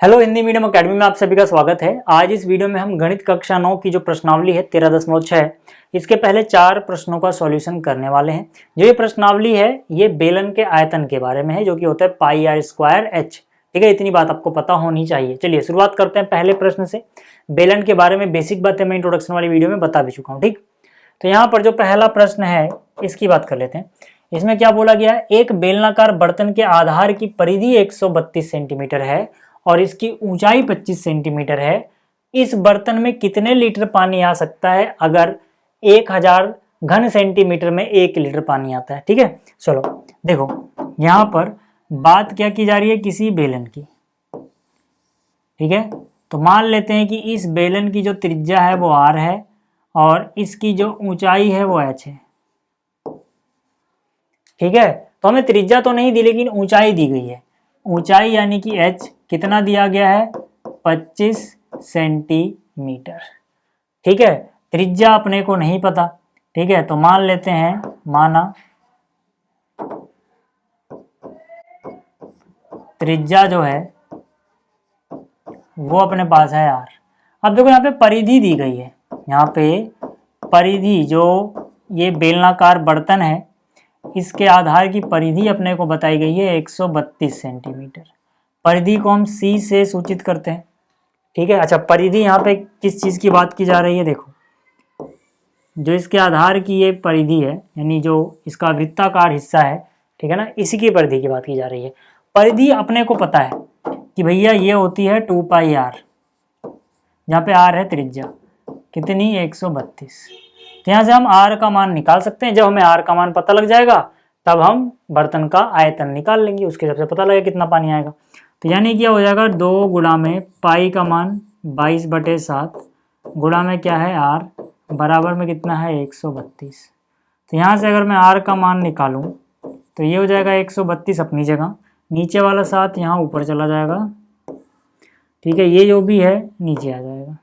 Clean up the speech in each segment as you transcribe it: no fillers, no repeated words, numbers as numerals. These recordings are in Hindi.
हेलो हिंदी मीडियम अकेडमी में आप सभी का स्वागत है। आज इस वीडियो में हम गणित कक्षा 9 की जो प्रश्नावली है 13.6 इसके पहले 4 प्रश्नों का सॉल्यूशन करने वाले हैं। जो ये प्रश्नावली है ये बेलन के आयतन के बारे में है, जो कि होता है पाई आर स्क्वायर एच। ठीक है, इतनी बात आपको पता होनी चाहिए। चलिए शुरुआत करते हैं पहले प्रश्न से। बेलन के बारे में बेसिक बातें मैं इंट्रोडक्शन वाली वीडियो में बता भी चुका हूँ। ठीक, तो यहाँ पर जो पहला प्रश्न है इसकी बात कर लेते हैं। इसमें क्या बोला गया है, एक बेलनाकार बर्तन के आधार की परिधि 132 सेंटीमीटर है और इसकी ऊंचाई 25 सेंटीमीटर है। इस बर्तन में कितने लीटर पानी आ सकता है अगर 1000 घन सेंटीमीटर में 1 लीटर पानी आता है। ठीक है, चलो देखो यहाँ पर बात क्या की जा रही है, किसी बेलन की। ठीक है, तो मान लेते हैं कि इस बेलन की जो त्रिज्या है वो r है और इसकी जो ऊंचाई है वो h है। ठीक है, तो हमें त्रिज्या तो नहीं दी लेकिन ऊंचाई दी गई है। ऊंचाई यानी कि h कितना दिया गया है, 25 सेंटीमीटर। ठीक है, त्रिज्या अपने को नहीं पता। ठीक है, तो मान लेते हैं, माना त्रिज्या जो है वो अपने पास है r। अब देखो यहाँ पे परिधि दी गई है, यहाँ पे परिधि जो ये बेलनाकार बर्तन है इसके आधार की परिधि अपने को बताई गई है 132 सेंटीमीटर। परिधि को हम C से सूचित करते हैं। ठीक है, अच्छा परिधि यहाँ पे किस चीज़ की बात की जा रही है, देखो जो इसके आधार की ये परिधि है यानी जो इसका वृत्ताकार हिस्सा है, ठीक है ना, इसी की परिधि की बात की जा रही है। परिधि अपने को पता है कि भैया ये होती है 2 पाई r, जहाँ पे r है त्रिज्या कितनी 132। तो यहाँ से हम r का मान निकाल सकते हैं। जब हमें r का मान पता लग जाएगा तब हम बर्तन का आयतन निकाल लेंगे, उसके हिसाब से पता लगेगा कितना पानी आएगा। तो यानी क्या हो जाएगा, 2 गुणा में पाई का मान 22/7 गुणा में क्या है r बराबर में कितना है 132। तो यहाँ से अगर मैं r का मान निकालूं तो ये हो जाएगा 132 अपनी जगह, नीचे वाला 7 यहाँ ऊपर चला जाएगा। ठीक है, ये जो भी है नीचे आ जाएगा।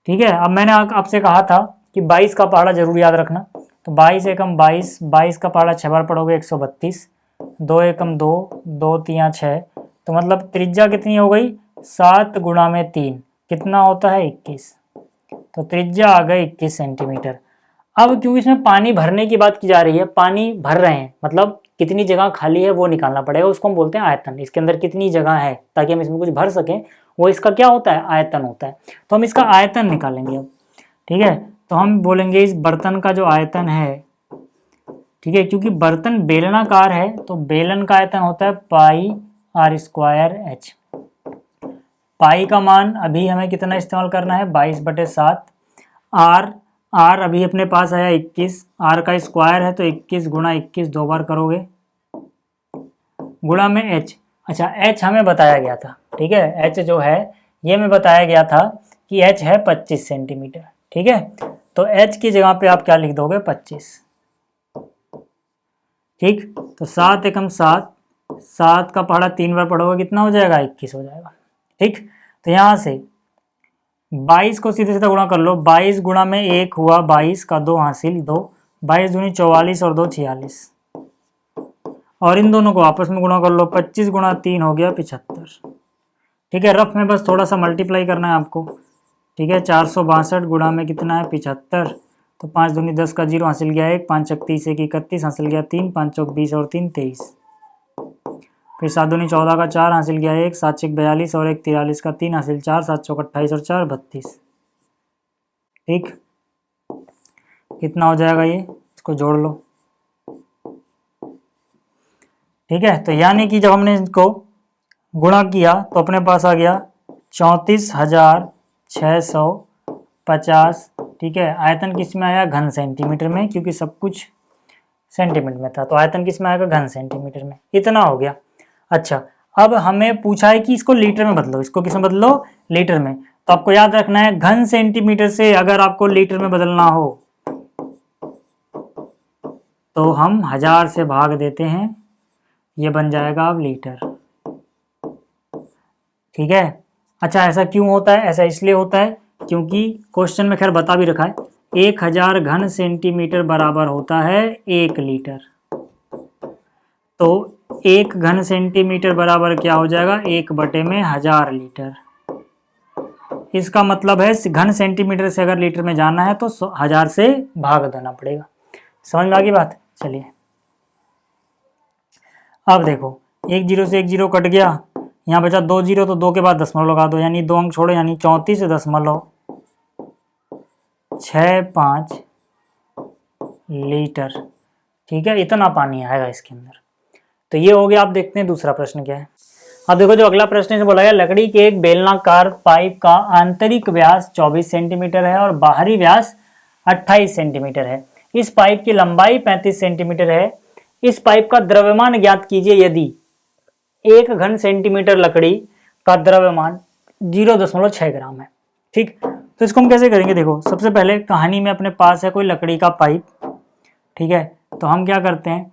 ठीक है, अब मैंने आपसे कहा था कि 22 का पहाड़ा जरूर याद रखना। तो 22 एकम 22, 22 का पहाड़ा 6 बार पढ़ोगे 132, 2 एकम 2, 2 3 6, तो मतलब त्रिज्या कितनी हो गई 7 गुणा में 3 कितना होता है 21। तो त्रिज्या आ गई 21 सेंटीमीटर। अब क्योंकि इसमें पानी भरने की बात की जा रही है, पानी भर रहे हैं मतलब कितनी जगह खाली है वो निकालना पड़ेगा, उसको हम बोलते हैं आयतन। इसके अंदर कितनी जगह है ताकि हम इसमें कुछ भर सकें, वो इसका क्या होता है, आयतन होता है। तो हम इसका आयतन निकालेंगे अब। ठीक है, तो हम बोलेंगे इस बर्तन का जो आयतन है, ठीक है, क्योंकि बर्तन बेलनाकार है तो बेलन का आयतन होता है पाई आर स्क्वायर एच। पाई का मान अभी हमें कितना इस्तेमाल करना है 22/7। आर अभी अपने पास आया 21, आर का स्क्वायर है तो 21 गुणा 21 2 बार करोगे गुणा में एच। अच्छा एच हमें बताया गया था, ठीक है, एच जो है ये हमें बताया गया था कि एच है 25 सेंटीमीटर। ठीक है, तो एच की जगह पे आप क्या लिख दोगे 25। ठीक, तो 7 एकम 7, 7 का पहाड़ा 3 बार पढ़ोगे कितना हो जाएगा 21 हो जाएगा। ठीक, तो यहाँ से 22 को सीधे सीधा गुणा कर लो, 22 गुणा में 1 हुआ 22 का 2 हासिल 2, 22 दूनी 44 और 2 46, और इन दोनों को आपस में गुणा कर लो, 25 गुणा 3 हो गया 75। ठीक है, रफ में बस थोड़ा सा मल्टीप्लाई करना है आपको। ठीक है, 462 गुणा में कितना है 75, तो 5 दूनी 10 का 0 हासिल गया 1, 5 चक 30 1 31 हासिल गया 3, 5 चौक 20 और 3 23, फिर 7 दूनी 14 का 4 हासिल गया 1, 7 चक 42 और 1 43 का 3 हासिल 4, 7 चौक 28 और 4 32। ठीक, कितना हो जाएगा ये, इसको जोड़ लो। ठीक है, तो यानी कि जब हमने इसको गुणा किया तो अपने पास आ गया 34,650। ठीक है, आयतन किस में आया, घन सेंटीमीटर में, क्योंकि सब कुछ सेंटीमीटर में था तो आयतन किस में आएगा, घन सेंटीमीटर में। इतना हो गया। अच्छा अब हमें पूछा है कि इसको लीटर में बदलो, इसको किस में बदलो, लीटर में। तो आपको याद रखना है घन सेंटीमीटर से अगर आपको लीटर में बदलना हो तो हम 1000 से भाग देते हैं, ये बन जाएगा अब लीटर। ठीक है, अच्छा ऐसा क्यों होता है, ऐसा इसलिए होता है क्योंकि क्वेश्चन में खैर बता भी रखा है 1000 घन सेंटीमीटर बराबर होता है 1 लीटर। तो 1 घन सेंटीमीटर बराबर क्या हो जाएगा, 1/1000 लीटर। इसका मतलब है घन सेंटीमीटर से अगर लीटर में जाना है तो 1000 से भाग देना पड़ेगा। समझ में आ गई बात। चलिए अब देखो, 1 जीरो से 1 जीरो कट गया, यहाँ बचा 2 जीरो, तो 2 के बाद दशमलव लगा दो, यानी 2 अंक छोड़ो, यानी 34.65 लीटर। ठीक है, इतना पानी आएगा इसके अंदर। तो ये हो गया। आप देखते हैं दूसरा प्रश्न क्या है। अब देखो, जो अगला प्रश्न है बोला गया, लकड़ी के एक बेलनाकार पाइप का आंतरिक व्यास 24 सेंटीमीटर है और बाहरी व्यास 28 सेंटीमीटर है। इस पाइप की लंबाई 35 सेंटीमीटर है। इस पाइप का द्रव्यमान ज्ञात कीजिए यदि 1 घन सेंटीमीटर लकड़ी का द्रव्यमान 0.6 ग्राम है। ठीक, तो इसको हम कैसे करेंगे। देखो, सबसे पहले कहानी में अपने पास है कोई लकड़ी का पाइप। ठीक है, तो हम क्या करते हैं,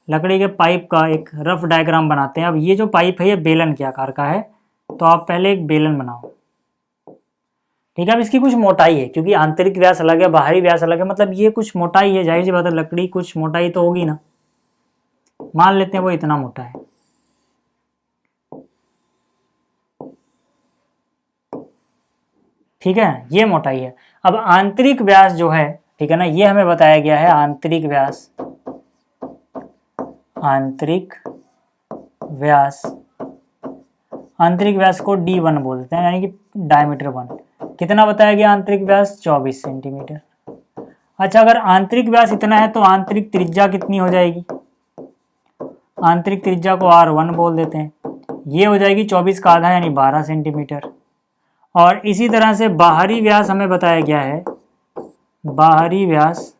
लकड़ी के पाइप का एक रफ डायग्राम बनाते हैं। अब ये जो पाइप है ये बेलन के आकार का है, तो आप पहले एक बेलन बनाओ। ठीक है, अब इसकी कुछ मोटाई है, क्योंकि आंतरिक व्यास अलग है, बाहरी व्यास अलग है, मतलब ये कुछ मोटाई है। जाहिर सी बात है, लकड़ी कुछ मोटाई तो होगी ना। मान लेते हैं वो इतना मोटा है। ठीक है, ये मोटाई है। अब आंतरिक व्यास जो है, ठीक है ना, ये हमें बताया गया है आंतरिक व्यास। आंतरिक व्यास, आंतरिक व्यास को D1 बोलते हैं, यानी कि डायमीटर 1। कितना बताया गया आंतरिक व्यास, 24 सेंटीमीटर। अच्छा, अगर आंतरिक व्यास इतना है तो आंतरिक त्रिज्या कितनी हो जाएगी। आंतरिक त्रिज्या को R1 बोल देते हैं। ये हो जाएगी 24 का आधा, यानी 12 सेंटीमीटर। और इसी तरह से बाहरी व्यास हमें बताया गया है, बाहरी व्यास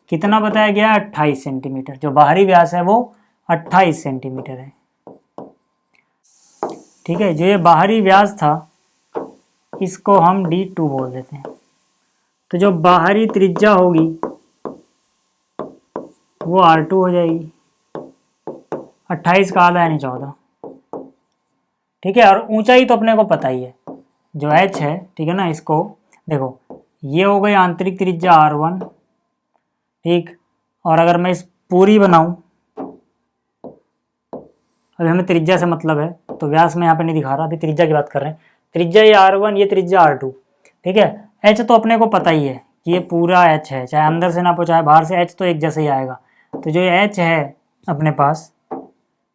कितना बताया गया है, 28 सेंटीमीटर। जो बाहरी व्यास है वो 28 सेंटीमीटर है। ठीक है, जो ये बाहरी व्यास था इसको हम D2 बोल देते हैं। तो जो बाहरी त्रिज्या होगी वो R2 हो जाएगी, 28 का आधा यानी 14। ठीक है, और ऊंचाई तो अपने को पता ही है, जो h है, ठीक है ना। इसको देखो, ये हो गई आंतरिक त्रिज्या R1। ठीक, और अगर मैं इस पूरी बनाऊं, अभी हमें त्रिज्या से मतलब है तो व्यास में यहाँ पे नहीं दिखा रहा, अभी त्रिज्या की बात कर रहे हैं। त्रिज्या ये R1, ये त्रिज्या R2। ठीक है, h तो अपने को पता ही है कि ये पूरा h है, चाहे अंदर से नापो चाहे बाहर से, h तो एक जैसे ही आएगा। तो जो ये h है अपने पास,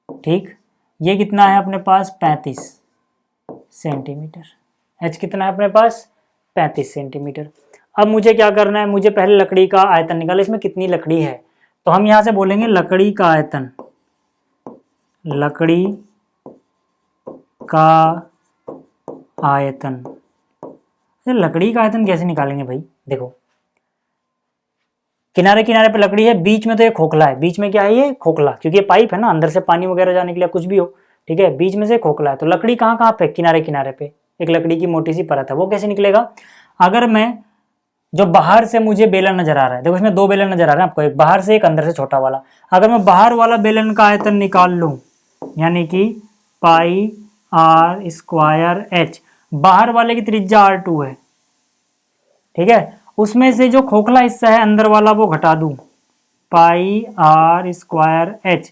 ठीक, ये कितना है अपने पास, 35 सेंटीमीटर। h कितना है अपने पास, 35 सेंटीमीटर। अब मुझे क्या करना है, मुझे पहले लकड़ी का आयतन निकाले, इसमें कितनी लकड़ी है। तो हम यहाँ से बोलेंगे लकड़ी का आयतन, लकड़ी का आयतन। लकड़ी का आयतन कैसे निकालेंगे भाई। देखो, किनारे किनारे पे लकड़ी है, बीच में तो ये खोखला है। बीच में क्या है, ये खोखला, क्योंकि ये पाइप है ना, अंदर से पानी वगैरह जाने के लिए कुछ भी हो। ठीक है, बीच में से खोखला है, तो लकड़ी कहाँ कहाँ पे, किनारे किनारे पे एक लकड़ी की मोटी सी परत है। वो कैसे निकलेगा, अगर मैं, जो बाहर से मुझे बेलन नजर आ रहा है, देखो इसमें 2 बेलन नजर आ रहे हैं आपको, एक बाहर से एक अंदर से छोटा वाला। अगर मैं बाहर वाला बेलन का आयतन निकाल लूं, यानी कि पाई R² H, बाहर वाले की त्रिज्या R2 है। ठीक है, उसमें से जो खोखला हिस्सा है अंदर वाला वो घटा दूं, पाई R² H,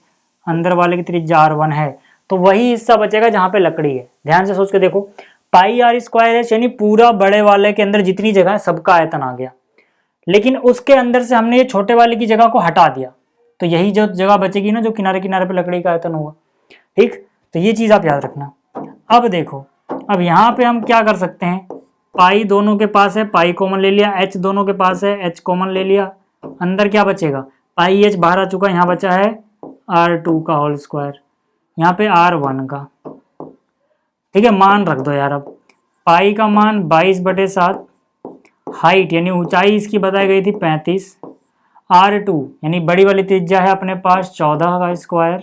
अंदर वाले की त्रिज्या R1 है, तो वही हिस्सा बचेगा जहां पे लकड़ी है। ध्यान से सोच के देखो, पाई R² H यानी पूरा बड़े वाले के अंदर जितनी जगह है सबका आयतन आ गया, लेकिन उसके अंदर से हमने ये छोटे वाले की जगह को हटा दिया, तो यही जो जगह बचेगी ना, जो किनारे किनारे पे लकड़ी का आयतन होगा। ठीक, तो ये चीज आप याद रखना। अब देखो, अब यहाँ पे हम क्या कर सकते हैं, पाई दोनों के पास है, पाई कॉमन ले लिया, h दोनों के पास है, h कॉमन ले लिया, अंदर क्या बचेगा, पाई h बाहर आ चुका, यहाँ बचा है R2 का होल स्क्वायर, यहाँ पे R1 का। ठीक है, मान रख दो यार। अब पाई का मान 22/7, हाइट यानी ऊंचाई इसकी बताई गई थी 35, R2 यानी बड़ी वाली त्रिज्या है अपने पास 14 का स्क्वायर,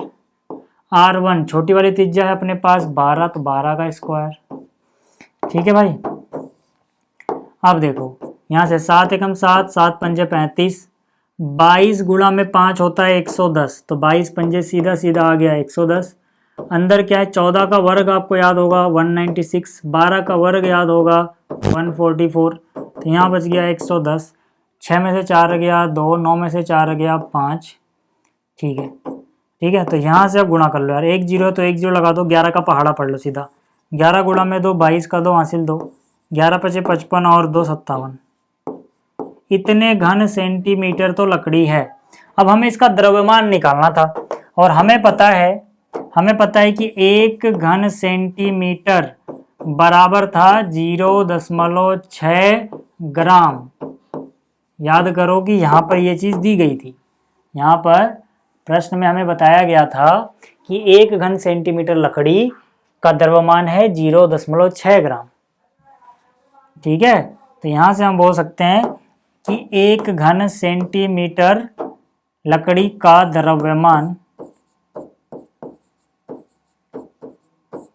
R1 छोटी वाली त्रिज्या है अपने पास 12, तो 12 का स्क्वायर। ठीक है भाई, अब देखो यहाँ से 7 एकम 7, 7 पंजे 35, 22 गुणा में 5 होता है 110, तो 22 पंजे सीधा सीधा आ गया 110। अंदर क्या है, 14 का वर्ग आपको याद होगा 196, 12 का वर्ग याद होगा 144, तो यहाँ बच गया 110। 6 में से 4 गया 2, 9 में से 4 गया 5। ठीक है, ठीक है, तो यहाँ से अब गुणा कर लो यार, 1 0 है तो 1 0 लगा दो, 11 का पहाड़ा पढ़ लो सीधा, 11 गुणा में 2 22 का 2 हासिल 2, 11 पचे 55 और 2 57, इतने घन सेंटीमीटर तो लकड़ी है। अब हमें इसका द्रव्यमान निकालना था और हमें पता है कि 1 घन सेंटीमीटर बराबर था 0.6 ग्राम। याद करो कि यहाँ पर ये चीज दी गई थी, यहाँ पर प्रश्न में हमें बताया गया था कि 1 घन सेंटीमीटर लकड़ी का द्रव्यमान है 0.6 ग्राम। ठीक है, तो यहां से हम बोल सकते हैं कि 1 घन सेंटीमीटर लकड़ी का द्रव्यमान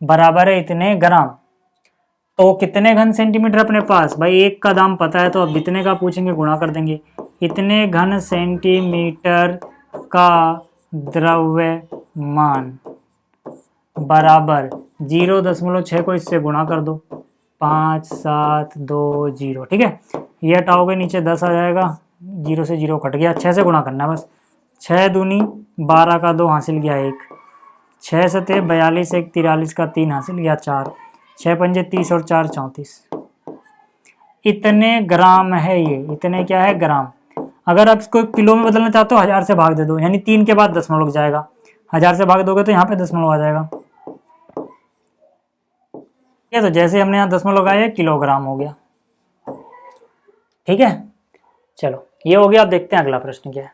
बराबर है इतने ग्राम। तो कितने घन सेंटीमीटर अपने पास, भाई 1 का दाम पता है तो अब जितने का पूछेंगे गुणा कर देंगे। इतने घन सेंटीमीटर का द्रव्यमान बराबर 0.6 को इससे गुणा कर दो, 5 7 2 0। ठीक है, ये हटाओगे नीचे 10 आ जाएगा, 0 से 0 कट गया, 6 से गुणा करना है बस। 6 दूनी 12 का 2 हासिल गया 1, 6 सते 42, 1 43 का 3 हासिल गया 4, 6 पंजे 30 और 4 34। इतने ग्राम है ये, इतने क्या है ग्राम। अगर आप इसको किलो में बदलना चाहते हो 1000 से भाग दे दो, यानी 3 के बाद दशमलव लग जाएगा, 1000 से भाग दोगे तो यहाँ पे दशमलव आ जाएगा। तो जैसे हमने यहाँ दशमलव लगाया किलोग्राम हो गया। ठीक है, चलो ये हो गया। अब देखते हैं अगला प्रश्न क्या है।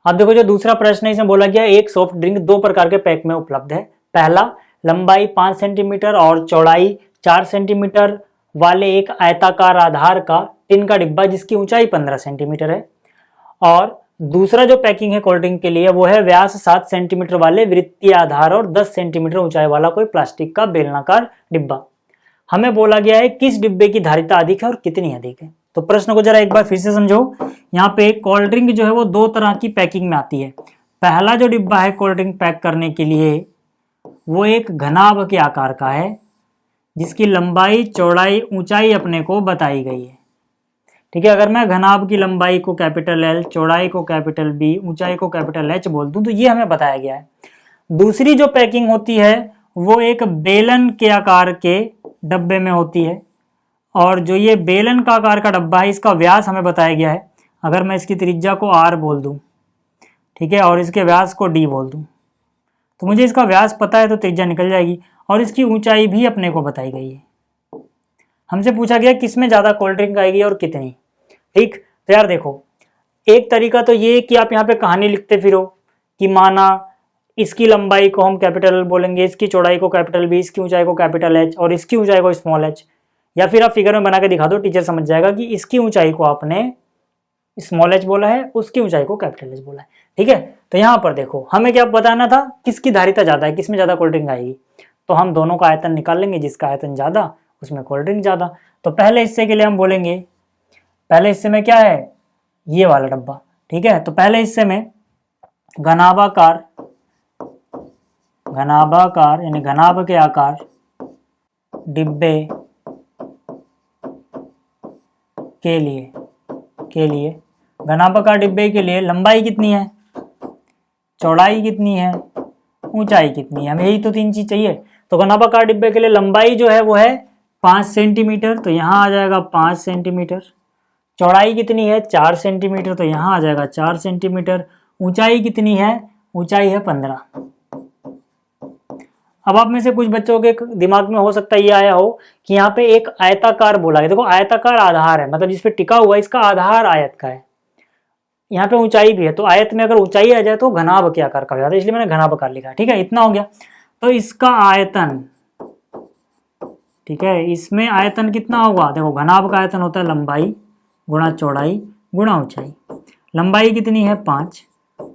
अब देखो जो दूसरा प्रश्न है इसमें बोला गया एक सॉफ्ट ड्रिंक 2 प्रकार के पैक में उपलब्ध है। पहला, लंबाई 5 सेंटीमीटर और चौड़ाई 4 सेंटीमीटर वाले एक आयताकार आधार का टिन का डिब्बा जिसकी ऊंचाई 15 सेंटीमीटर है। और दूसरा जो पैकिंग है कोल्ड ड्रिंक के लिए वो है व्यास 7 सेंटीमीटर वाले वृत्तीय आधार और 10 सेंटीमीटर ऊंचाई वाला कोई प्लास्टिक का बेलनाकार डिब्बा। हमें बोला गया है किस डिब्बे की धारिता अधिक है और कितनी अधिक है। तो प्रश्न को जरा एक बार फिर से समझो। यहाँ पे कोल्ड ड्रिंक जो है वो 2 तरह की पैकिंग में आती है। पहला जो डिब्बा है कोल्ड ड्रिंक पैक करने के लिए वो एक घनाभ के आकार का है जिसकी लंबाई चौड़ाई ऊंचाई अपने को बताई गई है। ठीक है, अगर मैं घनाभ की लंबाई को कैपिटल L, चौड़ाई को कैपिटल B, ऊंचाई को कैपिटल H बोल दूं तो ये हमें बताया गया है। दूसरी जो पैकिंग होती है वो एक बेलन के आकार के डब्बे में होती है और जो ये बेलन का आकार का डब्बा है इसका व्यास हमें बताया गया है। अगर मैं इसकी त्रिज्या को R बोल दूं, ठीक है, और इसके व्यास को D बोल दूं तो मुझे इसका व्यास पता है तो त्रिज्या निकल जाएगी और इसकी ऊंचाई भी अपने को बताई गई है। हमसे पूछा गया किसमें ज़्यादा कोल्ड ड्रिंक आएगी और कितनी। ठीक, तो यार देखो एक तरीका तो ये कि आप यहाँ पे कहानी लिखते फिरो कि माना इसकी लंबाई को हम कैपिटल बोलेंगे, इसकी चौड़ाई को कैपिटल B, इसकी ऊंचाई को कैपिटल H और इसकी ऊंचाई को स्मॉल h। या फिर आप फिगर में बना के दिखा दो, टीचर समझ जाएगा कि इसकी ऊंचाई को आपने स्मॉल h बोला है, उसकी ऊंचाई को कैपिटल H बोला है। ठीक है, तो यहाँ पर देखो हमें क्या बताना था, किसकी धारिता ज़्यादा है, किसमें ज़्यादा कोल्ड ड्रिंक आएगी। तो हम दोनों का आयतन निकाल लेंगे, जिसका आयतन ज़्यादा उसमें कोल्ड ड्रिंक ज़्यादा। तो पहले हिस्से के लिए हम बोलेंगे, पहले हिस्से में क्या है, ये वाला डब्बा। ठीक है, तो पहले हिस्से में घनाभाकार यानी घनाभ के आकार डिब्बे के लिए घनाभाकार डिब्बे के लिए लंबाई कितनी है, चौड़ाई कितनी है, ऊंचाई कितनी है, हमें यही तो 3 चीज चाहिए। तो घनाभाकार डिब्बे के लिए लंबाई जो है वो है 5 सेंटीमीटर, तो यहाँ आ जाएगा 5 सेंटीमीटर। चौड़ाई कितनी है 4 सेंटीमीटर, तो यहाँ आ जाएगा 4 सेंटीमीटर। ऊंचाई कितनी है, ऊंचाई है 15। अब आप में से कुछ बच्चों के दिमाग में हो सकता है ये आया हो कि यहाँ पे एक आयताकार बोला है। देखो आयताकार आधार है, मतलब जिस पे टिका हुआ है इसका आधार आयत का है। यहाँ पे ऊंचाई भी है, तो आयत में अगर ऊंचाई आ जाए तो घनाभ के आकार का हो जाता है, इसलिए मैंने घनाभाकार लिखा। ठीक है, इतना हो गया। तो इसका आयतन, ठीक है, इसमें आयतन कितना होगा, देखो घनाभ का आयतन होता है लंबाई गुणा चौड़ाई गुणा ऊंचाई। लंबाई कितनी है 5,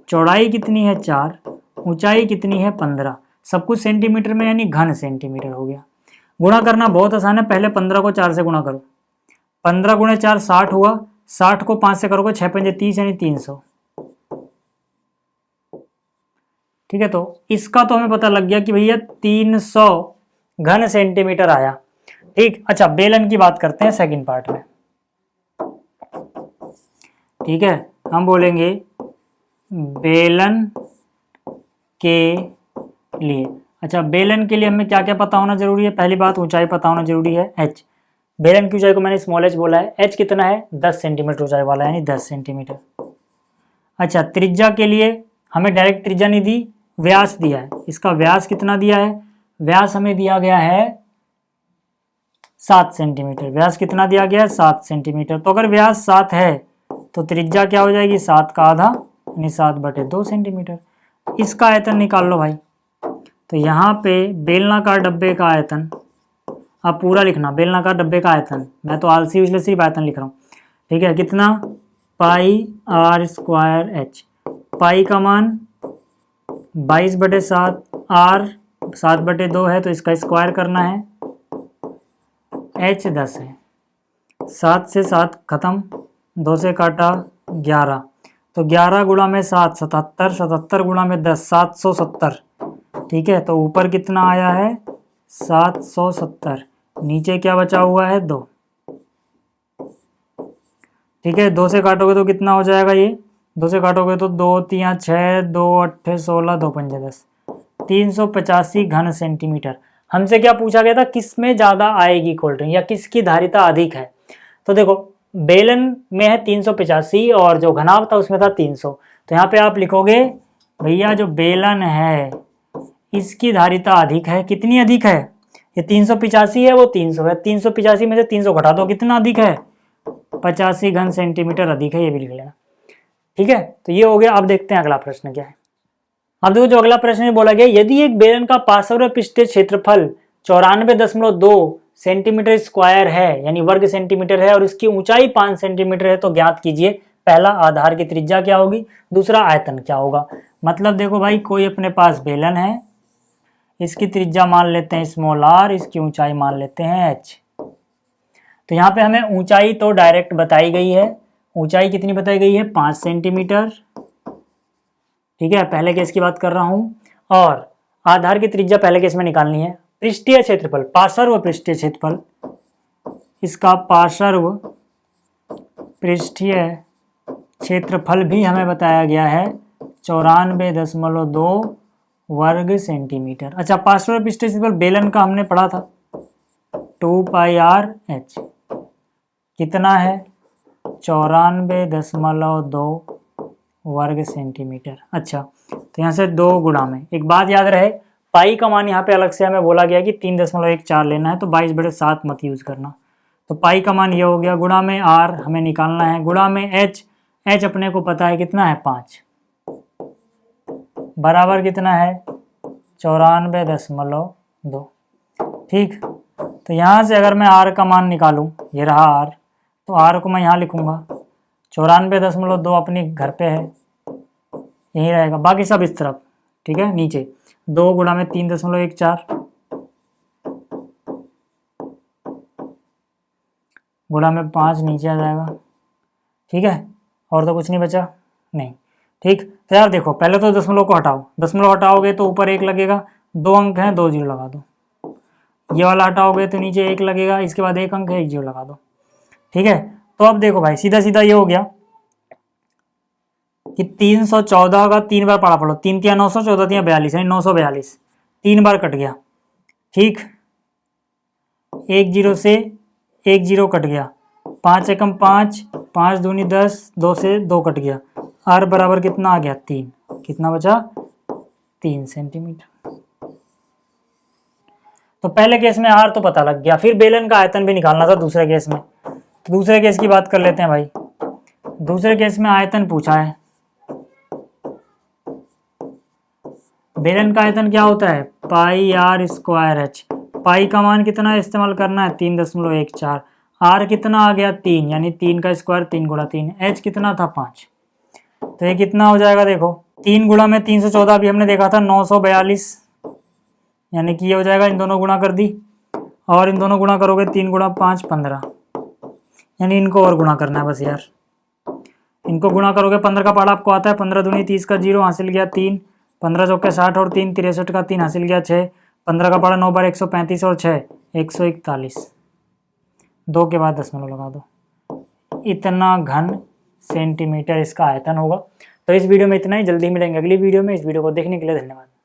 चौड़ाई कितनी है 4, ऊंचाई कितनी है 15। सब कुछ सेंटीमीटर में यानी घन सेंटीमीटर हो गया। गुणा करना बहुत आसान है, पहले 15 को 4 से गुणा करो। 15 गुणे 4 60 हुआ, 60 को 5 से करोगे 6 पंजे 30 यानी 300। ठीक है, तो इसका तो हमें पता लग गया कि भैया 300 घन सेंटीमीटर आया। ठीक, अच्छा बेलन की बात करते हैं सेकंड पार्ट में। ठीक है, हम बोलेंगे बेलन के लिए। अच्छा, बेलन के लिए हमें क्या क्या पता होना जरूरी है? पहली बात, ऊंचाई पता होना जरूरी है, h। बेलन की ऊंचाई को मैंने स्मॉल h बोला है, h कितना है? 10 सेंटीमीटर ऊंचाई वाला, यानी 10 सेंटीमीटर। अच्छा, त्रिज्या के लिए हमें डायरेक्ट त्रिज्या नहीं दी, व्यास दिया है। इसका व्यास कितना दिया है? व्यास हमें दिया गया है 7 सेंटीमीटर। व्यास कितना दिया गया है? 7 सेंटीमीटर। तो अगर व्यास 7 है तो त्रिज्या क्या हो जाएगी? 7 का आधा, यानी 7/2 सेंटीमीटर। इसका आयतन निकाल लो भाई। तो यहाँ पे बेलनाकार डब्बे का आयतन, अब पूरा लिखना, बेलनाकार डब्बे का आयतन, मैं तो आलसी हूँ इसलिए सिर्फ आयतन लिख रहा हूँ, ठीक है। कितना? πr²h। पाई का मान 22/7, r 7/2 है तो इसका स्क्वायर करना है, h 10 है। 7 से 7 खत्म, 2 से काटा 11, तो 11 गुणा में 7 77, 77 गुणा में 10 770, ठीक है। तो ऊपर कितना आया है? 770। नीचे क्या बचा हुआ है? 2, ठीक है। 2 से काटोगे तो कितना हो जाएगा? ये 2 से काटोगे तो 2 3 6, 2 8 16, 2 5 10, 385 घन सेंटीमीटर। हमसे क्या पूछा गया था? किस में ज़्यादा आएगी कोल्ड ड्रिंक, या किसकी धारिता अधिक है? तो देखो, बेलन में है 385 और जो घनाभ था उसमें था 300। तो यहाँ पे आप लिखोगे भैया जो बेलन है इसकी धारिता अधिक है। कितनी अधिक है? ये 385 है, वो 300 है। 385 में से 300 घटा दो, कितना अधिक है? 85 घन सेंटीमीटर अधिक है, ये भी लिख लेना, ठीक है। तो ये हो गया। अब देखते हैं अगला प्रश्न क्या है। अब देखो, जो अगला प्रश्न बोला गया, यदि एक बेलन का पार्श्व पृष्ठीय क्षेत्रफल 94.2 सेंटीमीटर स्क्वायर है, यानी वर्ग सेंटीमीटर है, और इसकी ऊंचाई 5 सेंटीमीटर है, तो ज्ञात कीजिए पहला, आधार की त्रिज्या क्या होगी, दूसरा आयतन क्या होगा। मतलब देखो भाई, कोई अपने पास बेलन है, इसकी त्रिज्या मान लेते हैं स्मॉल r, इसकी ऊंचाई मान लेते हैं h। तो यहाँ पे हमें ऊंचाई तो डायरेक्ट बताई गई है। ऊंचाई कितनी बताई गई है? 5 सेंटीमीटर, ठीक है। पहले केस की बात कर रहा हूं। और आधार की त्रिज्या पहले केस में निकालनी है। पृष्ठीय क्षेत्रफल, पार्श्व पृष्ठीय क्षेत्रफल, इसका पार्श्व पृष्ठीय क्षेत्रफल भी हमें बताया गया है 94.2 वर्ग सेंटीमीटर। अच्छा, पार्श्व पृष्ठीय क्षेत्रफल बेलन का हमने पढ़ा था 2πr/h, कितना है? 94.2 वर्ग सेंटीमीटर। अच्छा, तो यहाँ से 2 गुणा में, एक बात याद रहे, पाई का मान यहाँ पे अलग से हमें बोला गया कि 3.14 लेना है, तो 22/7 मत यूज करना। तो पाई का मान ये हो गया, गुणा में r हमें निकालना है, गुणा में h अपने को पता है कितना है? 5, बराबर कितना है? 94.2, ठीक। तो यहाँ से अगर मैं r का मान निकालूं, ये रहा r, तो r को मैं यहाँ लिखूंगा, 94.2 अपने घर पे है, यही रहेगा, बाकी सब इस तरफ, ठीक है। नीचे 2 गुणा में 3.14 गुणा में 5 नीचे आ जाएगा, ठीक है। और तो कुछ नहीं बचा, नहीं, ठीक। तो यार देखो, पहले तो दशमलव को हटाओ, दशमलव हटाओगे तो ऊपर 1 लगेगा, 2 अंक हैं, 2 जीरो लगा दो। ये वाला हटाओगे तो नीचे 1 लगेगा, इसके बाद 1 अंक है, 1 जीरो लगा दो, ठीक है। तो अब देखो भाई, सीधा सीधा ये हो गया कि 314 का 3 बार पढ़ा पड़ो, 3 तिया 900, 14 तिया 42, यानी 942, 3 बार कट गया, ठीक। 1 जीरो से 1 जीरो कट गया, 5 एकम 5, 5 दूनी 10, 2 से 2 कट गया, r बराबर कितना आ गया? 3। कितना बचा? 3 सेंटीमीटर। तो पहले केस में r तो पता लग गया, फिर बेलन का आयतन भी निकालना था दूसरे केस में। तो दूसरे केस की बात कर लेते हैं भाई। दूसरे केस में आयतन पूछा है, बेलन का आयतन क्या होता है? πr²h। पाई का मान कितना इस्तेमाल करना है? 3.14। r कितना आ गया? 3, यानी 3 का स्क्वायर 3 गुणा 3। h कितना था? 5। तो ये कितना हो जाएगा? देखो, 3 गुणा में 314 भी हमने देखा था 942, यानी कि ये हो जाएगा, इन दोनों गुणा कर दी, और इन दोनों गुणा करोगे 3 गुणा 5 15, यानी इनको और गुणा करना है बस यार। इनको गुणा करोगे, 15 का पाड़ा आपको आता है, 15 दूनी 30 का 0 हासिल गया 3, 15 चौके 60 और 3 63 का 3 हासिल गया 6, 15 का पाड़ा 9 बार 135 और 6 141, 2 के बाद दशमलव लगा दो। इतना घन सेंटीमीटर इसका आयतन होगा। तो इस वीडियो में इतना ही, जल्दी मिलेंगे अगली वीडियो में। इस वीडियो को देखने के लिए धन्यवाद।